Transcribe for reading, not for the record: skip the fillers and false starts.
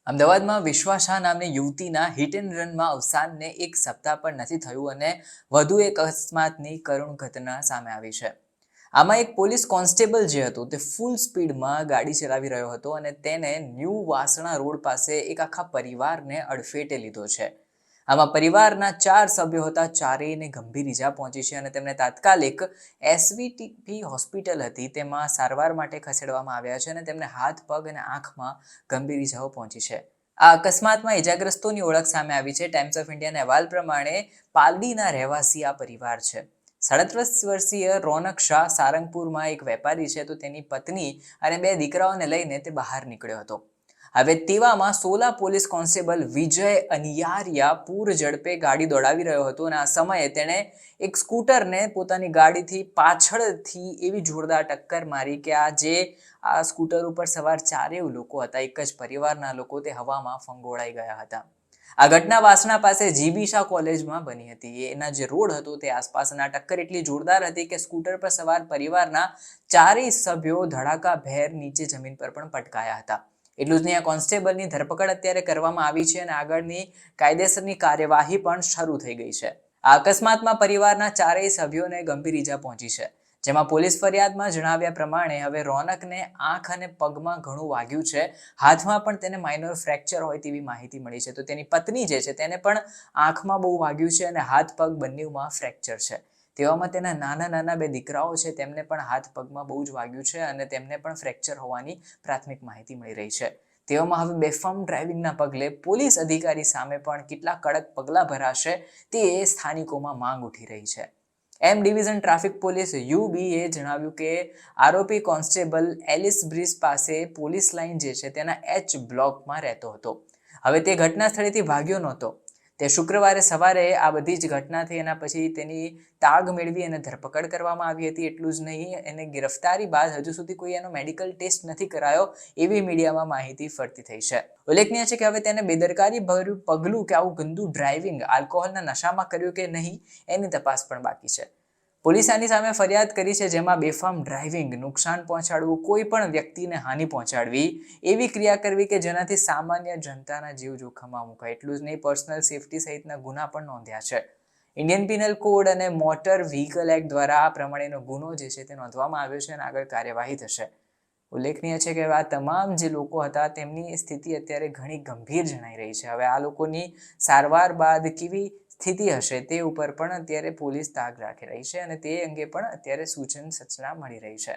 અમદાવાદમાં વિશ્વા શાહ નામની યુવતીના હિટ એન્ડ રનમાં અવસાનને એક સપ્તાહ પણ નથી થયું અને વધુ એક અકસ્માતની કરુણ ઘટના સામે આવી છે. આમાં એક પોલીસ કોન્સ્ટેબલ જે હતો તે ફૂલ સ્પીડમાં ગાડી ચલાવી રહ્યો હતો અને તેને ન્યૂ વાસણા રોડ પાસે એક આખા પરિવારને અડફેટે લીધો છે. આમાં પરિવારના 4 સભ્યો હતા, ચારેયને ગંભીર ઈજા પહોંચી છે અને તેમને તાત્કાલિક એસવીટીપી હોસ્પિટલ હતી તેમાં સારવાર માટે ખસેડવામાં આવ્યા છે અને તેમને હાથ, પગ અને આંખમાં ગંભીર ઈજાઓ પહોંચી છે. આ અકસ્માતમાં ઈજાગ્રસ્તોની ઓળખ સામે આવી છે. ટાઈમ્સ ઓફ ઇન્ડિયાના અહેવાલ પ્રમાણે પાલડીના રહેવાસી આ પરિવાર છે. 37 વર્ષીય રોનક શાહ સારંગપુરમાં એક વેપારી છે, તો તેની પત્ની અને 2 દીકરાઓને લઈને તે બહાર નીકળ્યો હતો. હવે તેવામાં સોલા પોલીસ કોન્સ્ટેબલ વિજય અનિયારિયા પૂર ઝડપે ગાડી દોડાવી રહ્યો હતો અને આ સમયે તેણે એક સ્કૂટરને પોતાની ગાડીથી પાછળથી એવી જોરદાર ટક્કર મારી કે આ સ્કૂટર ઉપર સવાર 4 લોકો હતા, એક જ પરિવારના લોકો, તે હવામાં ફંગોળાઈ ગયા હતા. આ ઘટના વાસણા પાસે જીબી શાહ કોલેજમાં બની હતી. એના જે રોડ હતો તે આસપાસના ટક્કર એટલી જોરદાર હતી કે સ્કૂટર પર સવાર પરિવારના 4 સભ્યો ધડાકાભેર નીચે જમીન પર પણ પટકાયા હતા. એટલું જ નહીં, આ કોન્સ્ટેબલની ધરપકડ અત્યારે કરવામાં આવી છે અને આગળની કાયદેસરની કાર્યવાહી પણ શરૂ થઈ ગઈ છે. આ અકસ્માતમાં પરિવારના 4 સભ્યોને ગંભીર ઈજા પહોંચી છે, જેમાં પોલીસ ફરિયાદમાં જણાવ્યા પ્રમાણે હવે રોનકને આંખ અને પગમાં ઘણું વાગ્યું છે. હાથમાં પણ તેને માઇનોર ફ્રેક્ચર હોય તેવી માહિતી મળી છે. તો તેની પત્ની જે છે તેને પણ આંખમાં બહુ વાગ્યું છે અને હાથ પગ બંનેમાં ફ્રેક્ચર છે. તેવામાં તેના નાના 2 દીકરાઓ છે, તેમને પણ હાથ પગમાં બહુ જ વાગ્યું છે અને તેમને પણ ફ્રેક્ચર હોવાની પ્રાથમિક માહિતી મળી રહી છે. તેવામાં હવે બેફામ ડ્રાઇવિંગના પગલે પોલીસ અધિકારી સામે પણ કેટલા કડક પગલાં ભરાશે તે સ્થાનિકોમાં માંગ ઉઠી રહી છે. એમ ડિવિઝન ટ્રાફિક પોલીસ યુબીએ જણાવ્યું કે આરોપી કોન્સ્ટેબલ એલિસ બ્રિજ પાસે પોલીસ લાઇન જે છે તેના એચ બ્લોકમાં રહેતો હતો. હવે તે ઘટના સ્થળેથી ભાગ્યો નહોતો. તે શુક્રવારે સવારે આ બધી જ ઘટના થઈ એના પછી તેની તાગ મેળવી અને ધરપકડ કરવામાં આવી હતી. એટલું જ નહીં, એને ગિરફ્તારી બાદ હજુ સુધી કોઈ એનો મેડિકલ ટેસ્ટ નથી કરાયો એવી મીડિયામાં માહિતી ફરતી થઈ છે. ઉલ્લેખનીય છે કે હવે તેને બેદરકારી ભર્યું પગલું કે આવું ગંદુ ડ્રાઇવિંગ આલ્કોહોલના નશામાં કર્યું કે નહીં એની તપાસ પણ બાકી છે. પોલીસ આની સામે ફરિયાદ કરી છે, જેમાં બેફામ ડ્રાઇવિંગ, નુકસાન પહોંચાડવું, કોઈ પણ વ્યક્તિને હાનિ પહોંચાડવી, એવી ક્રિયા કરવી કે જેનાથી સામાન્ય જનતાના જીવ જોખમમાં મુકાય. એટલું જ નહીં, પર્સનલ સેફટી સહિતના ગુના પણ નોંધ્યા છે. ઇન્ડિયન પિનલ કોડ અને મોટર વ્હીકલ એક્ટ દ્વારા આ પ્રમાણેનો ગુનો જે છે તે નોંધવામાં આવ્યો છે અને આગળ કાર્યવાહી થશે. ઉલ્લેખનીય છે કે આ તમામ જે લોકો હતા તેમની સ્થિતિ અત્યારે ઘણી ગંભીર જણાઈ રહી છે. હવે આ લોકોની સારવાર બાદ કેવી સ્થિતિ હશે તે ઉપર પણ અત્યારે પોલીસ તાગ રાખી રહી છે અને તે અંગે પણ અત્યારે સૂચના મળી રહી છે.